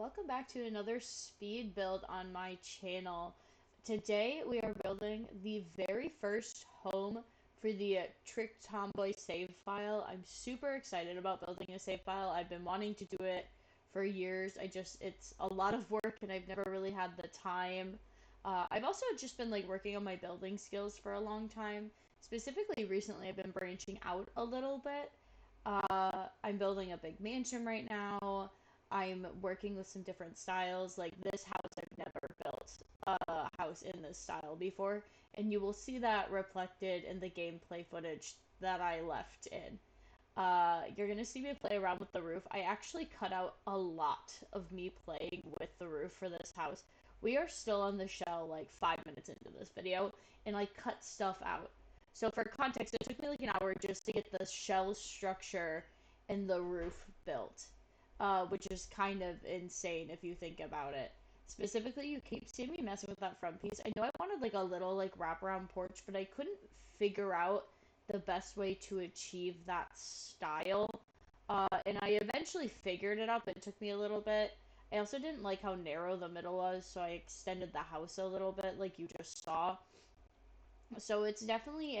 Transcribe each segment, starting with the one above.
welcome back to another speed build on my channel. Today we are building the very first home for the TrickTomboy save file. I'm super excited about building a save file. I've been wanting to do it for years. It's a lot of work and I've never really had the time. I've also just been working on my building skills for a long time. Specifically recently I've been branching out a little bit. I'm building a big mansion right now. I'm working with some different styles. Like this house, I've never built a house in this style before, and you will see that reflected in the gameplay footage that I left in. You're gonna see me play around with the roof. I actually cut out a lot of me playing with the roof for this house. We are still on the shell like 5 minutes into this video, and I cut stuff out. So for context, it took me like an hour just to get the shell structure and the roof built, which is kind of insane if you think about it. Specifically, you keep seeing me messing with that front piece. I know I wanted like a little like wraparound porch, but I couldn't figure out the best way to achieve that style. And I eventually figured it out, but it took me a little bit. I also didn't like how narrow the middle was, so I extended the house a little bit, like you just saw. So it's definitely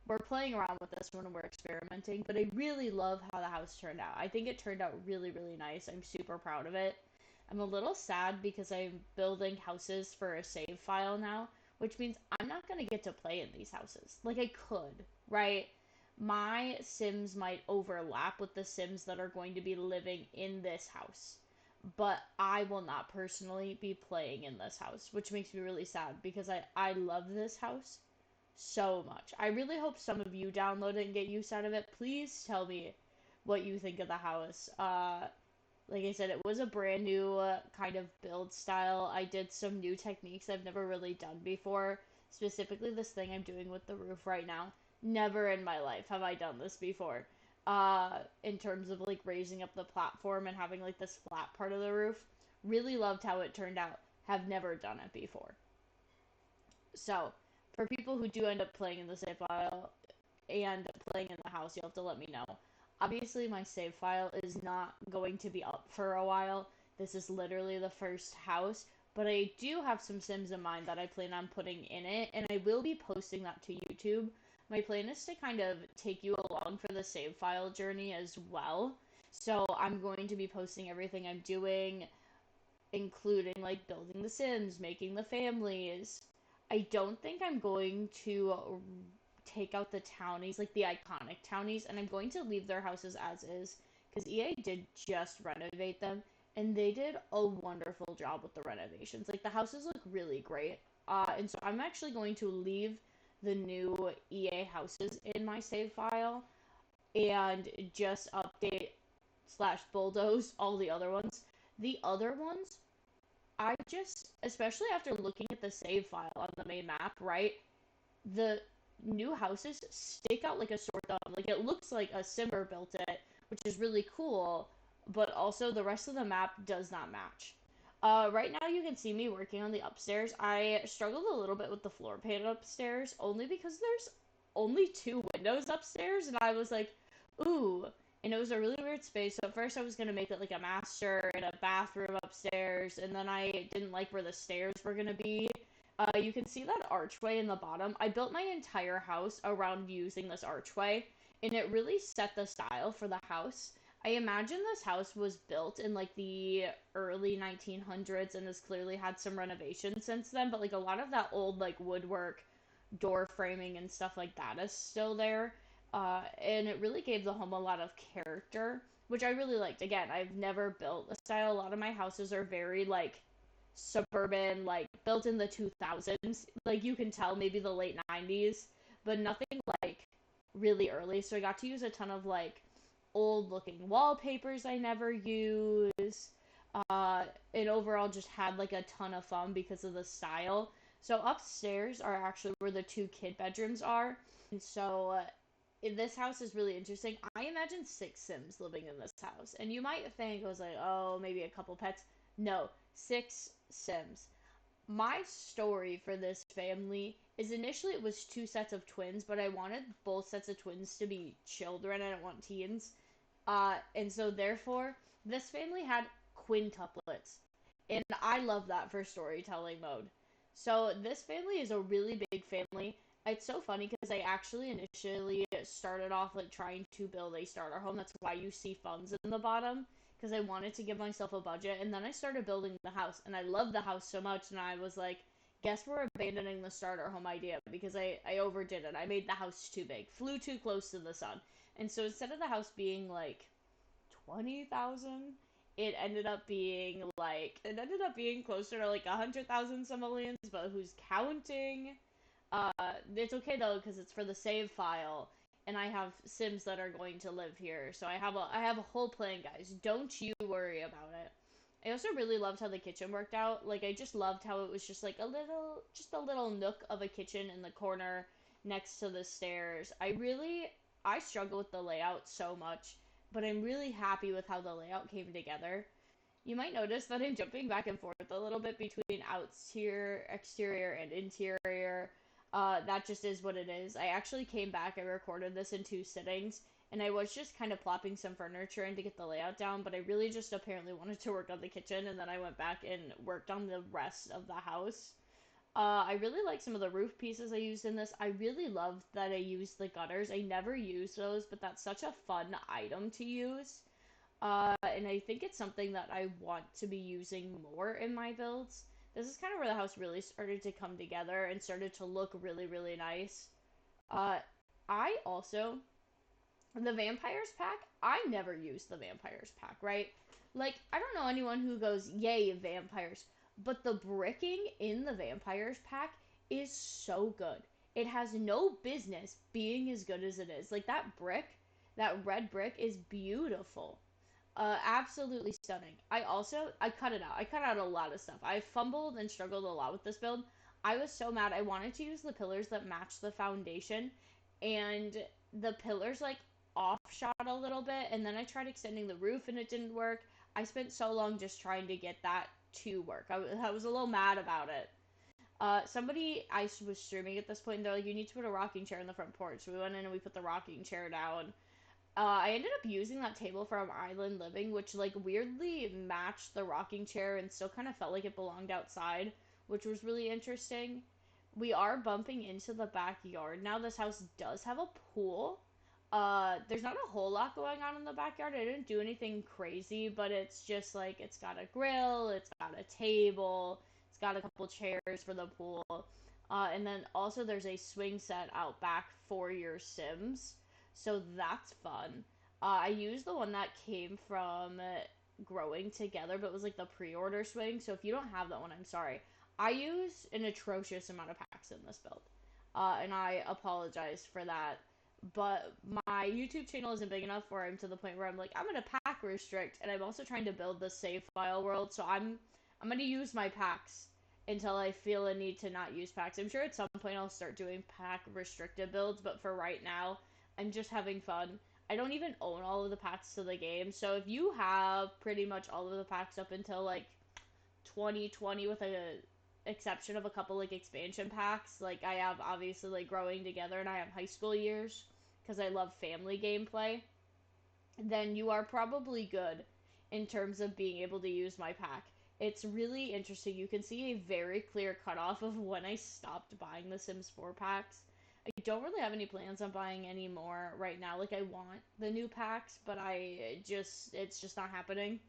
we're playing around with this when we're experimenting, but I really love how the house turned out. I think it turned out really, really nice. I'm super proud of it. I'm a little sad because I'm building houses for a save file now, which means I'm not going to get to play in these houses. Like I could, right? My Sims might overlap with the Sims that are going to be living in this house, but I will not personally be playing in this house, which makes me really sad because I love this house so much. I really hope some of you download it and get use out of it. Please tell me what you think of the house. Like I said, it was a brand new kind of build style. I did some new techniques I've never really done before. Specifically, this thing I'm doing with the roof right now. Never in my life have I done this before. In terms of like raising up the platform and having like this flat part of the roof. Really loved how it turned out. Have never done it before. So, for people who do end up playing in the save file and playing in the house, you'll have to let me know. Obviously, my save file is not going to be up for a while. This is literally the first house, but I do have some Sims in mind that I plan on putting in it, and I will be posting that to YouTube. My plan is to kind of take you along for the save file journey as well. So I'm going to be posting everything I'm doing, including like building the Sims, making the families. I don't think I'm going to take out the townies, like the iconic townies, and I'm going to leave their houses as is because EA did just renovate them and they did a wonderful job with the renovations. Like the houses look really great. And so I'm actually going to leave the new EA houses in my save file and just update slash bulldoze all the other ones. The other ones I just, especially after looking at the save file on the main map, right? The new houses stick out like a sore thumb. Like it looks like a Simmer built it, which is really cool, but also the rest of the map does not match. Right now you can see me working on the upstairs. I struggled a little bit with the floor pan upstairs, only because there's only two windows upstairs, and I was like, ooh, and it was a really weird space. So at first I was gonna make it like a master and a bathroom upstairs, and then I didn't like where the stairs were gonna be. You can see that archway in the bottom. I built my entire house around using this archway, and it really set the style for the house. I imagine this house was built in like the early 1900s and has clearly had some renovations since then, but like a lot of that old like woodwork, door framing and stuff like that is still there. And it really gave the home a lot of character, which I really liked. Again, I've never built a style. A lot of my houses are very like suburban, like built in the 2000s. Like you can tell maybe the late 90s, but nothing like really early. So I got to use a ton of like old looking wallpapers I never use. And overall just had like a ton of fun because of the style. So upstairs are actually where the two kid bedrooms are. And so this house is really interesting. I imagine 6 Sims living in this house. And you might think I was like, oh, maybe a couple pets. No, 6 Sims. My story for this family is initially it was 2 sets of twins, but I wanted both sets of twins to be children. I don't want teens. And so therefore, this family had quintuplets. And I love that for storytelling mode. So this family is a really big family. It's so funny because I actually initially started off like trying to build a starter home. That's why you see funds in the bottom, because I wanted to give myself a budget. And then I started building the house, and I loved the house so much, and I was like, guess we're abandoning the starter home idea because I overdid it. I made the house too big, flew too close to the sun. And so instead of the house being like 20,000, it ended up being closer to like 100,000 simoleons, but who's counting? It's okay though because it's for the save file, and I have Sims that are going to live here, so I have a whole plan, guys. Don't you worry about it. I also really loved how the kitchen worked out. Like I just loved how it was just like a little nook of a kitchen in the corner next to the stairs. I struggle with the layout so much, but I'm really happy with how the layout came together. You might notice that I'm jumping back and forth a little bit between exterior, and interior. That just is what it is. I actually came back, I recorded this in two sittings, and I was just kind of plopping some furniture in to get the layout down, but I really just apparently wanted to work on the kitchen, and then I went back and worked on the rest of the house. I really like some of the roof pieces I used in this. I really loved that I used the gutters. I never used those, but that's such a fun item to use. And I think it's something that I want to be using more in my builds. This is kind of where the house really started to come together and started to look really, really nice. Uh, I also, the vampires pack, I never use the vampires pack, right? Like, I don't know anyone who goes, yay, vampires. But the bricking in the vampires pack is so good. It has no business being as good as it is. Like, that brick, that red brick is beautiful. Absolutely stunning. I cut it out. I cut out a lot of stuff. I fumbled and struggled a lot with this build. I was so mad. I wanted to use the pillars that match the foundation, and the pillars like offshot a little bit, and then I tried extending the roof and it didn't work. I spent so long just trying to get that to work. I was a little mad about it. I was streaming at this point, and they're like, you need to put a rocking chair in the front porch. So we went in and we put the rocking chair down. I ended up using that table from Island Living, which like weirdly matched the rocking chair and still kind of felt like it belonged outside, which was really interesting. We are bumping into the backyard now. This house does have a pool. There's not a whole lot going on in the backyard. I didn't do anything crazy, but it's just like it's got a grill, it's got a table, it's got a couple chairs for the pool. And then also there's a swing set out back for your Sims. So that's fun. I used the one that came from Growing Together, but it was like the pre-order swing. So if you don't have that one, I'm sorry. I use an atrocious amount of packs in this build, and I apologize for that. But my YouTube channel isn't big enough where I'm to the point where I'm like, I'm gonna pack restrict, and I'm also trying to build the save file world. So I'm gonna use my packs until I feel a need to not use packs. I'm sure at some point I'll start doing pack restricted builds, but for right now, I'm just having fun. I don't even own all of the packs to the game, so if you have pretty much all of the packs up until like 2020 with a exception of a couple like expansion packs, like I have obviously like Growing Together and I have High School Years because I love family gameplay, then you are probably good in terms of being able to use my pack. It's really interesting. You can see a very clear cutoff of when I stopped buying the Sims 4 packs. I don't really have any plans on buying any more right now. Like I want the new packs, but it's just not happening.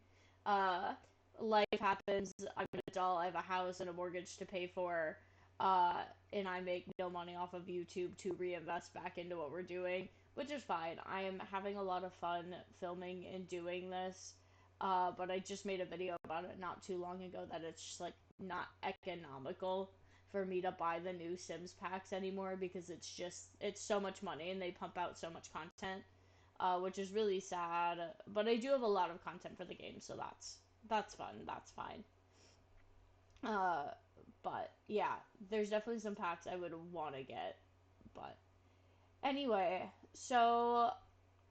Uh Life happens. I'm an adult. I have a house and a mortgage to pay for. Uh and I make no money off of YouTube to reinvest back into what we're doing, which is fine. I am having a lot of fun filming and doing this. But I just made a video about it not too long ago that it's just like not economical for me to buy the new Sims packs anymore because it's so much money and they pump out so much content, which is really sad. But I do have a lot of content for the game, so that's fun. That's fine. Uh, but yeah, there's definitely some packs I would want to get. But anyway, so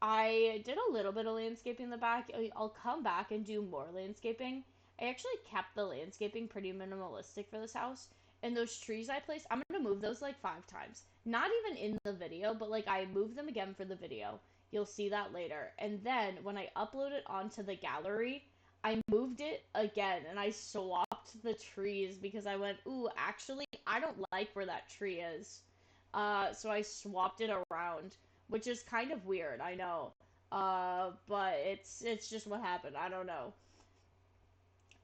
I did a little bit of landscaping in the back. I'll come back and do more landscaping. I actually kept the landscaping pretty minimalistic for this house. And those trees I placed, I'm going to move those like 5 times. Not even in the video, but like I moved them again for the video. You'll see that later. And then when I upload it onto the gallery, I moved it again and I swapped the trees because I went, ooh, actually, I don't like where that tree is. So I swapped it around, which is kind of weird, I know. But it's just what happened. I don't know.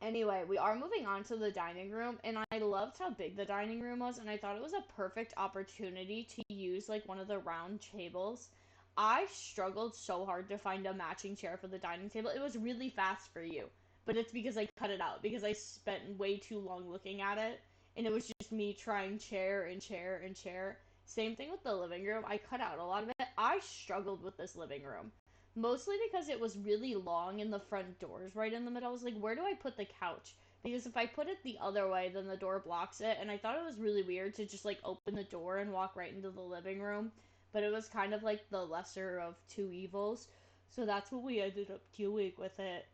Anyway, we are moving on to the dining room, and I loved how big the dining room was, and I thought it was a perfect opportunity to use like one of the round tables. I struggled so hard to find a matching chair for the dining table. It was really fast for you, but it's because I cut it out because I spent way too long looking at it, and it was just me trying chair and chair and chair. Same thing with the living room. I cut out a lot of it. I struggled with this living room. Mostly because it was really long and the front door's right in the middle. I was like, where do I put the couch? Because if I put it the other way, then the door blocks it. And I thought it was really weird to just like open the door and walk right into the living room. But it was kind of like the lesser of two evils. So that's what we ended up doing with it.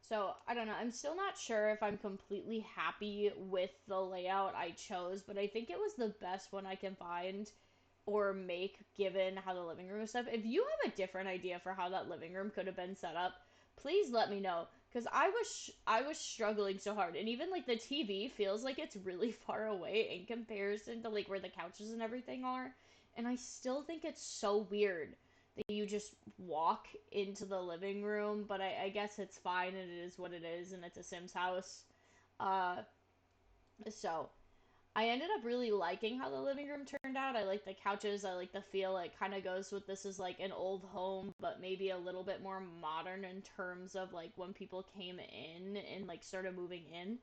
So I don't know. I'm still not sure if I'm completely happy with the layout I chose, but I think it was the best one I can find or make given how the living room is set up. If you have a different idea for how that living room could have been set up, please let me know because I was struggling so hard. And even like the TV feels like it's really far away in comparison to like where the couches and everything are. And I still think it's so weird that you just walk into the living room, but I guess it's fine and it is what it is and it's a Sims house. Uh so I ended up really liking how the living room turned out. I like the couches. I like the feel. It kind of goes with this is like an old home, but maybe a little bit more modern in terms of like when people came in and like started moving in.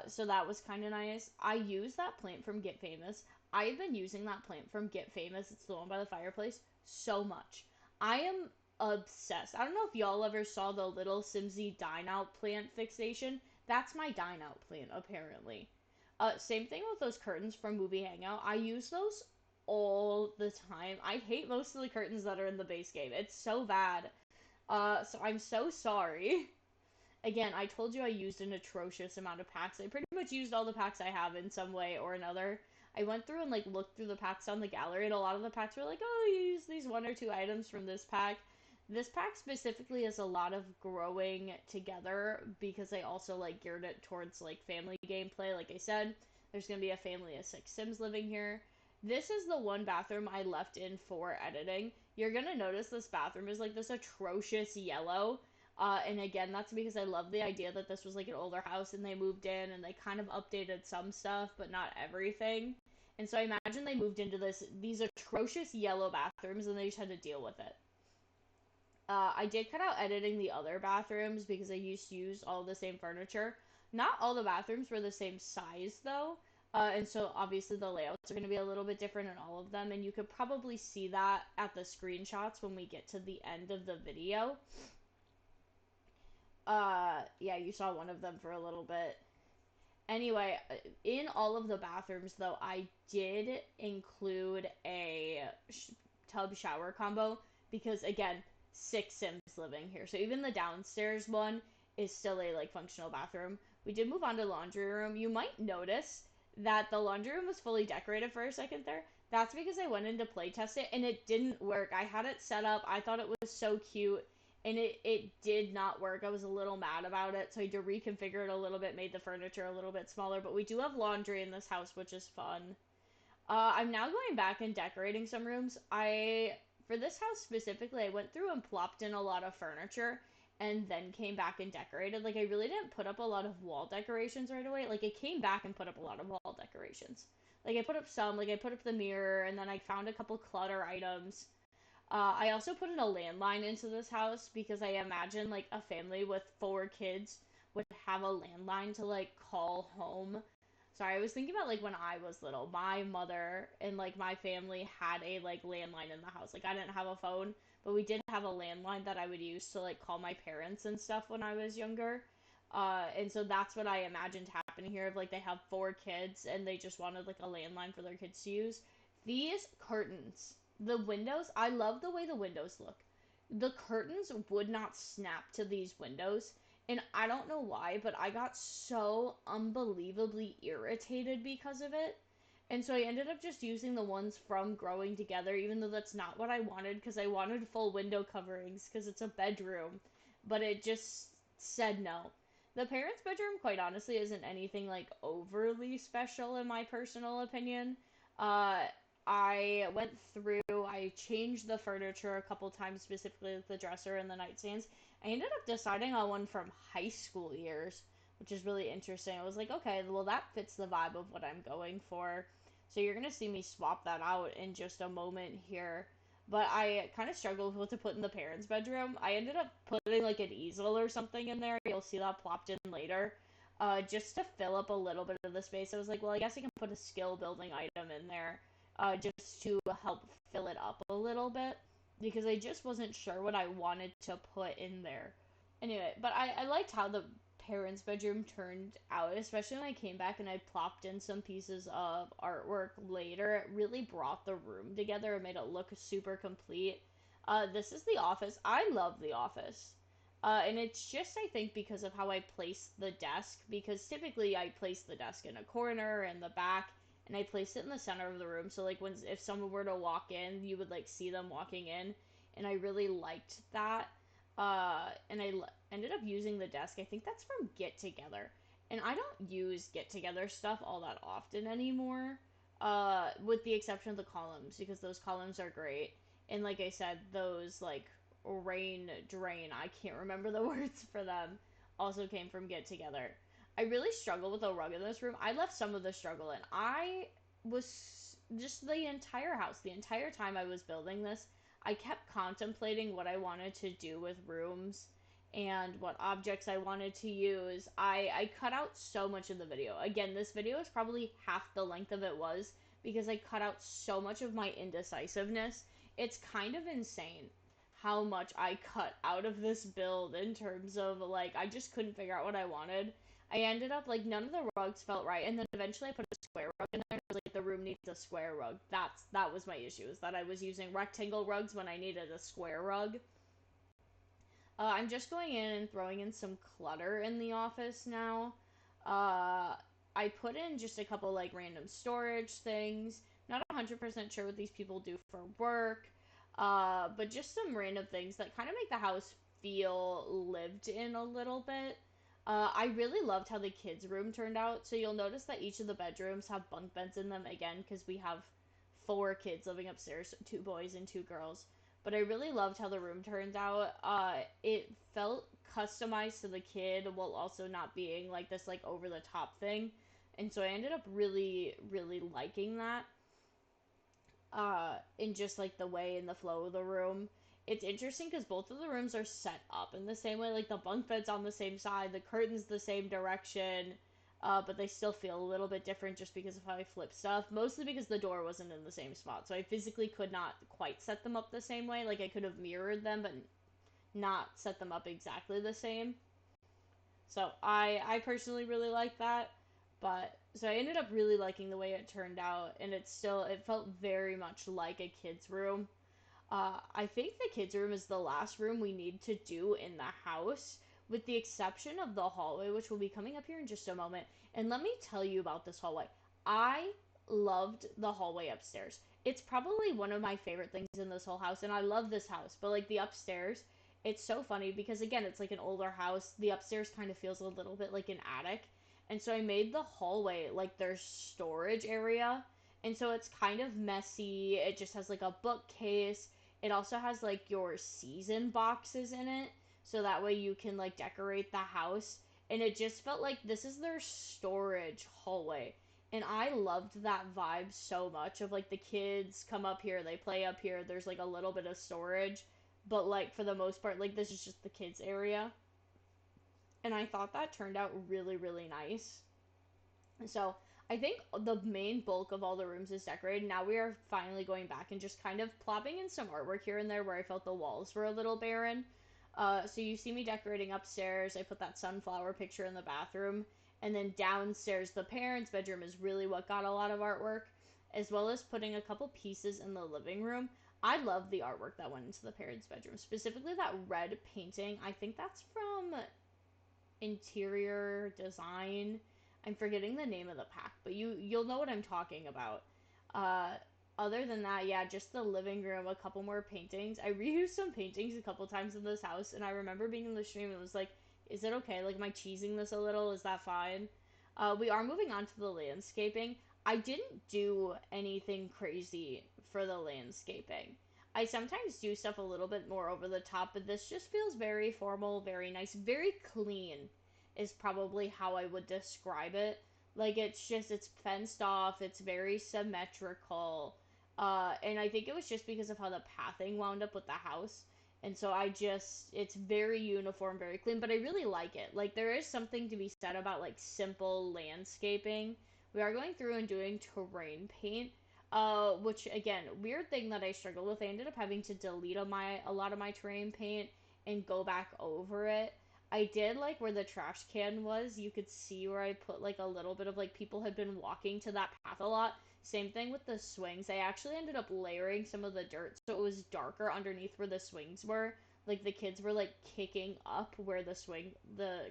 So that was kind of nice. I used that plant from Get Famous. I've been using that plant from Get Famous. It's the one by the fireplace so much. I am obsessed. I don't know if y'all ever saw the little Simsy dine out plant fixation. That's my dine out plant apparently. Same thing with those curtains from Movie Hangout. I use those all the time. I hate most of the curtains that are in the base game. It's so bad. So I'm so sorry. Again, I told you I used an atrocious amount of packs. I pretty much used all the packs I have in some way or another. I went through and like looked through the packs on the gallery, and a lot of the packs were like, "Oh, you use these one or two items from this pack." This pack specifically has a lot of growing together because I also like geared it towards like family gameplay. Like I said, there's gonna be a family of 6 Sims living here. This is the one bathroom I left in for editing. You're gonna notice this bathroom is like this atrocious yellow. And again, that's because I love the idea that this was like an older house and they moved in and they kind of updated some stuff, but not everything. And so I imagine they moved into these atrocious yellow bathrooms and they just had to deal with it. I did cut out editing the other bathrooms because I used to use all the same furniture. Not all the bathrooms were the same size though. And so obviously the layouts are going to be a little bit different in all of them. And you could probably see that at the screenshots when we get to the end of the video. Yeah, you saw one of them for a little bit. Anyway, in all of the bathrooms, though, I did include a tub shower combo because, again, 6 Sims living here. So even the downstairs one is still a like functional bathroom. We did move on to laundry room. You might notice that the laundry room was fully decorated for a second there. That's because I went in to play test it and it didn't work. I had it set up. I thought it was so cute and it did not work. I was a little mad about it, so I had to reconfigure it a little bit, made the furniture a little bit smaller, but we do have laundry in this house, which is fun. I'm now going back and decorating some rooms. For this house specifically, I went through and plopped in a lot of furniture and then came back and decorated. Like, I really didn't put up a lot of wall decorations right away. Like, I came back and put up a lot of wall decorations. Like, I put up some, like, I put up the mirror, and then I found a couple clutter items. I also put in a landline into this house because I imagine like a family with 4 kids would have a landline to like call home. Sorry, I was thinking about like when I was little, my mother and like my family had a like landline in the house. Like I didn't have a phone, but we did have a landline that I would use to like call my parents and stuff when I was younger. And so that's what I imagined happening here. Of like they have 4 kids and they just wanted like a landline for their kids to use. These curtains, the windows, I love the way the windows look. The curtains would not snap to these windows. And I don't know why, but I got so unbelievably irritated because of it. And so I ended up just using the ones from Growing Together, even though that's not what I wanted, because I wanted full window coverings, because it's a bedroom. But it just, said no. The parents' bedroom, quite honestly, isn't anything like overly special in my personal opinion. Uh, I went through, I changed the furniture a couple times, specifically the dresser and the nightstands. I ended up deciding on one from high school years, which is really interesting. I was like, okay, well, that fits the vibe of what I'm going for. So you're going to see me swap that out in just a moment here. But I kind of struggled with what to put in the parents' bedroom. I ended up putting like an easel or something in there. You'll see that plopped in later. Just to fill up a little bit of the space. I was like, well, I guess I can put a skill building item in there just to help fill it up a little bit because I just wasn't sure what I wanted to put in there. Anyway, but I liked how the parents' bedroom turned out, especially when I came back and I plopped in some pieces of artwork later. It really brought the room together and made it look super complete. This is the office. I love the office. And it's just, I think, because of how I place the desk, because typically I place the desk in a corner in the back, and I place it in the center of the room. So, like, if someone were to walk in, you would, like, see them walking in. And I really liked that. And ended up using the desk. I think that's from Get Together. And I don't use Get Together stuff all that often anymore, with the exception of the columns, because those columns are great. And like I said, those, like, rain drain, I can't remember the words for them, also came from Get Together. I really struggle with the rug in this room. I left some of the struggle in. I was just the entire house, the entire time I was building this, I kept contemplating what I wanted to do with rooms and what objects I wanted to use. I cut out so much of the video. Again, this video is probably half the length of it was because I cut out so much of my indecisiveness. It's kind of insane how much I cut out of this build in terms of, like, I just couldn't figure out what I wanted. I ended up, like, none of the rugs felt right, and then eventually I put a square rug in there. I was like, the room needs a square rug. That was my issue, is that I was using rectangle rugs when I needed a square rug. I'm just going in and throwing in some clutter in the office now. I put in just a couple, like, random storage things. Not 100% sure what these people do for work, but just some random things that kind of make the house feel lived in a little bit. I really loved how the kids' room turned out. So you'll notice that each of the bedrooms have bunk beds in them again because we have four kids living upstairs, two boys and two girls. But I really loved how the room turned out. It felt customized to the kid while also not being like this like over the top thing. And so I ended up really, really liking that. In just like the way and the flow of the room. It's interesting because both of the rooms are set up in the same way, like the bunk bed's on the same side, the curtains the same direction, but they still feel a little bit different just because of how I flip stuff. Mostly because the door wasn't in the same spot, so I physically could not quite set them up the same way. Like I could have mirrored them, but not set them up exactly the same. So I personally really like that. But so I ended up really liking the way it turned out, and it felt very much like a kid's room. I think the kids' room is the last room we need to do in the house, with the exception of the hallway, which will be coming up here in just a moment. And let me tell you about this hallway. I loved the hallway upstairs. It's probably one of my favorite things in this whole house, and I love this house, but like the upstairs, it's so funny because again, it's like an older house. The upstairs kind of feels a little bit like an attic. And so I made the hallway like their storage area. And so it's kind of messy. It just has like a bookcase. It also has like your season boxes in it. So that way you can like decorate the house. And it just felt like this is their storage hallway. And I loved that vibe so much of like the kids come up here, they play up here, there's like a little bit of storage. But like for the most part, like this is just the kids area. And I thought that turned out really, really nice. So I think the main bulk of all the rooms is decorated. Now we are finally going back and just kind of plopping in some artwork here and there where I felt the walls were a little barren. So you see me decorating upstairs. I put that sunflower picture in the bathroom. And then downstairs, the parents' bedroom is really what got a lot of artwork, as well as putting a couple pieces in the living room. I love the artwork that went into the parents' bedroom, specifically that red painting. I think that's from interior design. I'm forgetting the name of the pack, but you'll know what I'm talking about. Uh, Other than that, yeah, just the living room, a couple more paintings. I reused some paintings a couple times in this house, and I remember being in the stream and was like, Is it okay? Like, am I cheesing this a little? Is that fine? We are moving on to the landscaping. I didn't do anything crazy for the landscaping. I sometimes do stuff a little bit more over the top, but this just feels very formal, very nice, very clean is probably how I would describe it. Like, it's fenced off, it's very symmetrical. And I think it was just because of how the pathing wound up with the house. And so it's very uniform, very clean, but I really like it. Like, there is something to be said about, like, simple landscaping. We are going through and doing terrain paint, which, again, weird thing that I struggled with. I ended up having to delete a lot of my terrain paint and go back over it. I did like where the trash can was. You could see where I put like a little bit of like people had been walking to that path a lot. Same thing with the swings. I actually ended up layering some of the dirt so it was darker underneath where the swings were. Like the kids were like kicking up where the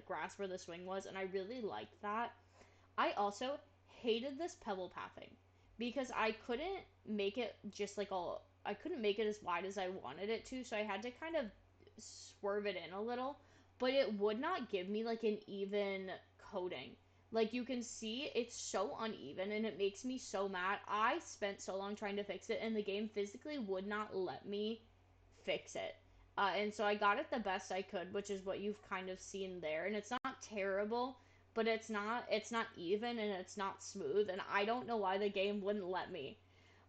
grass where the swing was, and I really liked that. I also hated this pebble pathing because I couldn't make it as wide as I wanted it to, so I had to kind of swerve it in a little, but it would not give me like an even coating. Like you can see it's so uneven and it makes me so mad. I spent so long trying to fix it and the game physically would not let me fix it. And so I got it the best I could, which is what you've kind of seen there. And it's not terrible, but it's not even and it's not smooth. And I don't know why the game wouldn't let me.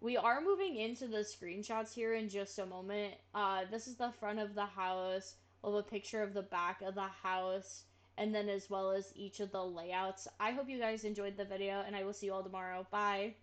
We are moving into the screenshots here in just a moment. This is the front of the house. We'll have a picture of the back of the house, and then as well as each of the layouts. I hope you guys enjoyed the video, and I will see you all tomorrow. Bye.